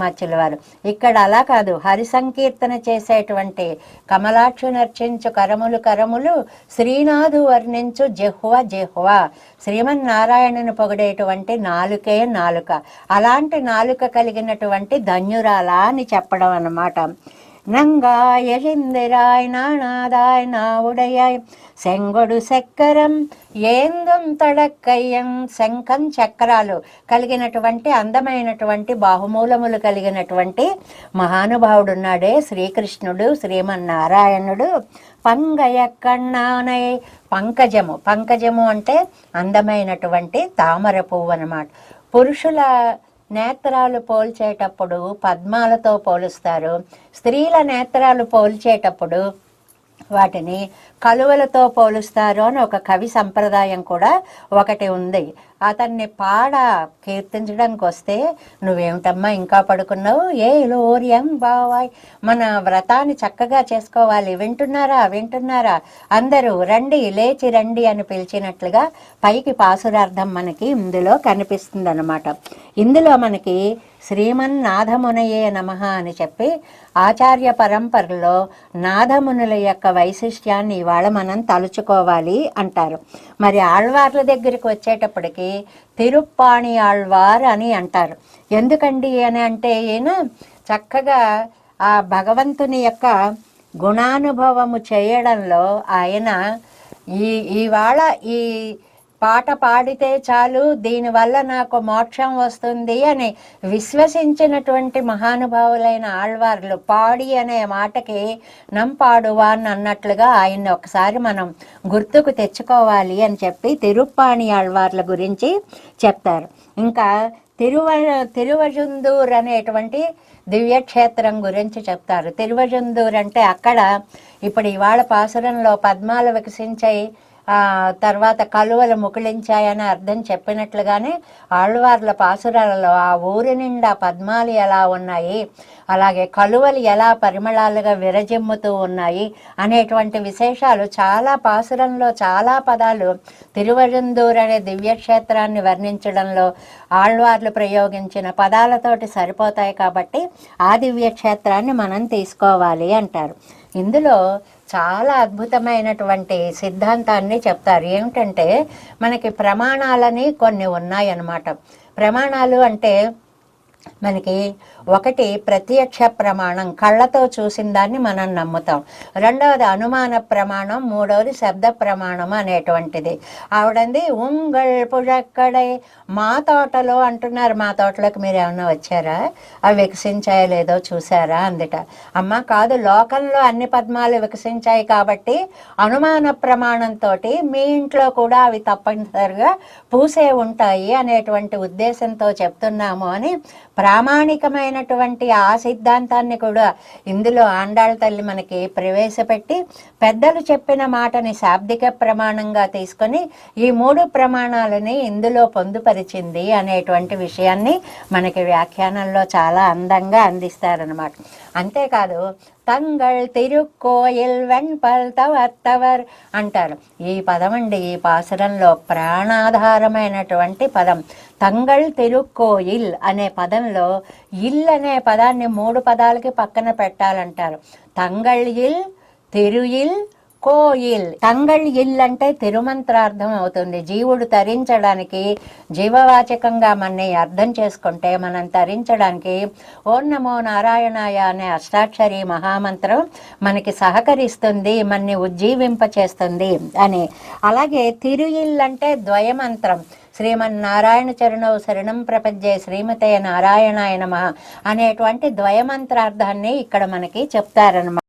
మచ్చుల వారు ఇక్కడ అలా కాదు, హరి సంకీర్తన చేసేటువంటి కమలాక్షు నర్చించు కరములు కరములు శ్రీనాథు వర్ణించు జెహ్వ జెహ్వ, శ్రీమన్నారాయణను పొగిడేటువంటి నాలుకే నాలుక, అలాంటి నాలుక కలిగినటువంటి ధన్యురాల అని చెప్పడం అన్నమాట. நங்காய சிந்திராய் நாணாதாய் நாவுடையாய் செங்கொడు చక్రం ఏందం తడక్కయ్యం, శంఖం చక్రాలు కలిగినటువంటి అందమైనటువంటి బాహుమూలములు కలిగినటువంటి మహానుభావుడున్నాడే శ్రీకృష్ణుడు శ్రీమన్నారాయణుడు. పంగయ కన్నానై, పంకజము, పంకజము అంటే అందమైనటువంటి తామర పువ్వు అన్నమాట. పురుషుల నేత్రాలు పోల్చేటప్పుడు పద్మాలతో పోలుస్తారు, స్త్రీల నేత్రాలు పోల్చేటప్పుడు వాటిని కలువలతో పోలుస్తారు అని ఒక కవి సంప్రదాయం కూడా ఒకటి ఉంది. అతన్ని కీర్తించడానికి వస్తే, నువ్వేమిటమ్మా ఇంకా పడుకున్నావు, ఏ లోర్యం బావాయ్, మన వ్రతాన్ని చక్కగా చేసుకోవాలి, వింటున్నారా అందరూ రండి, లేచి రండి అని పిలిచినట్లుగా పైకి పాసురార్థం మనకి ఇందులో కనిపిస్తుంది అన్నమాట. ఇందులో మనకి శ్రీమన్నాథమునయే నమః అని చెప్పి ఆచార్య పరంపరలో నాథమునుల యొక్క వైశిష్ట్యాన్ని ఇవాళ మనం తలుచుకోవాలి అంటారు. మరి ఆళ్వార్ల దగ్గరికి వచ్చేటప్పటికి తిరుప్పాణి ఆళ్వార్ అని అంటారు. ఎందుకండి అని అంటే, ఈయన చక్కగా ఆ భగవంతుని యొక్క గుణానుభవము చేయడంలో ఆయన ఇవాళ ఈ పాట పాడితే చాలు, దీనివల్ల నాకు మోక్షం వస్తుంది అని విశ్వసించినటువంటి మహానుభావులైన ఆళ్వార్లు పాడి అనే మాటకి నంపాడువాన్ అన్నట్లుగా ఆయన్ని ఒకసారి మనం గుర్తుకు తెచ్చుకోవాలి అని చెప్పి తిరుప్పాణి ఆళ్వార్ల గురించి చెప్తారు. ఇంకా తిరువజుందూర్ అనేటువంటి దివ్యక్షేత్రం గురించి చెప్తారు. తిరువజుందూర్ అంటే అక్కడ ఇప్పుడు ఇవాళ పాసురంలో పద్మాలు వికసించాయి, తర్వాత కలువలు ముకుళించాయని అర్థం చెప్పినట్లుగానే ఆళ్వార్ల పాసురాలలో ఆ ఊరి నిండా పద్మాలు ఎలా ఉన్నాయి, అలాగే కలువలు ఎలా పరిమళాలుగా విరజిమ్ముతూ ఉన్నాయి అనేటువంటి విశేషాలు చాలా పాసురంలో చాలా పదాలు తిరువజుందూర్ అనే దివ్యక్షేత్రాన్ని వర్ణించడంలో ఆళ్వార్లు ప్రయోగించిన పదాలతోటి సరిపోతాయి. కాబట్టి ఆ దివ్యక్షేత్రాన్ని మనం తీసుకోవాలి అంటారు. ఇందులో చాలా అద్భుతమైనటువంటి సిద్ధాంతాన్ని చెప్తారు. ఏమిటంటే, మనకి ప్రమాణాలని కొన్ని ఉన్నాయన్నమాట. ప్రమాణాలు అంటే మనకి ఒకటి ప్రత్యక్ష ప్రమాణం, కళ్ళతో చూసిన దాన్ని మనం నమ్ముతాం. రెండవది అనుమాన ప్రమాణం, మూడవది శబ్ద ప్రమాణం అనేటువంటిది. ఆవిడంది ఉంగళ్ పుഴక్కడై, మా తోటలో అంటున్నారు, మా తోటలోకి మీరు ఏమన్నా వచ్చారా, అవి వికసించాయో లేదో చూసారా అందుట. అమ్మ కాదు, లోకంలో అన్ని పద్మాలు వికసించాయి కాబట్టి అనుమాన ప్రమాణంతో మీ ఇంట్లో కూడా అవి తప్పనిసరిగా పూసే ఉంటాయి అనేటువంటి ఉద్దేశంతో చెప్తున్నాము అని ప్రామాణికమైనటువంటి ఆ సిద్ధాంతాన్ని కూడా ఇందులో ఆండాళ్ళ తల్లి మనకి ప్రవేశపెట్టి పెద్దలు చెప్పిన మాటని శాబ్దిక ప్రమాణంగా తీసుకొని ఈ మూడు ప్రమాణాలని ఇందులో పొందుపరిచింది అనేటువంటి విషయాన్ని మనకి వ్యాఖ్యానంలో చాలా అందంగా అందిస్తారనమాట. అంతేకాదు తంగళ్ తిరుక్కోయిల్ వెన్పల్ తవర్ అంటారు. ఈ పదం అండి ఈ పాసురంలో ప్రాణాధారమైనటువంటి పదం. తంగళ్ తిరుక్కోయిల్ అనే పదంలో ఇల్ అనే పదాన్ని మూడు పదాలకి పక్కన పెట్టాలంటారు. తంగళ్ ఇల్, తిరుయిల్, కోయిల్. తంగళ్ ఇల్ అంటే తిరుమంత్రార్థం అవుతుంది. జీవుడు తరించడానికి, జీవవాచకంగా మనని అర్థం చేసుకుంటే మనం తరించడానికి ఓం నమో నారాయణాయ అనే అష్టాక్షరి మహామంత్రం మనకి సహకరిస్తుంది, మనని ఉజ్జీవింపచేస్తుంది అని. అలాగే తిరుయిల్ అంటే ద్వయమంత్రం. శ్రీమన్నారాయణ చరణౌ శరణం ప్రపంచే శ్రీమతే నారాయణాయ నమః అనేటువంటి ద్వయమంత్రార్థాన్ని ఇక్కడ మనకి చెప్తారన్నమాట.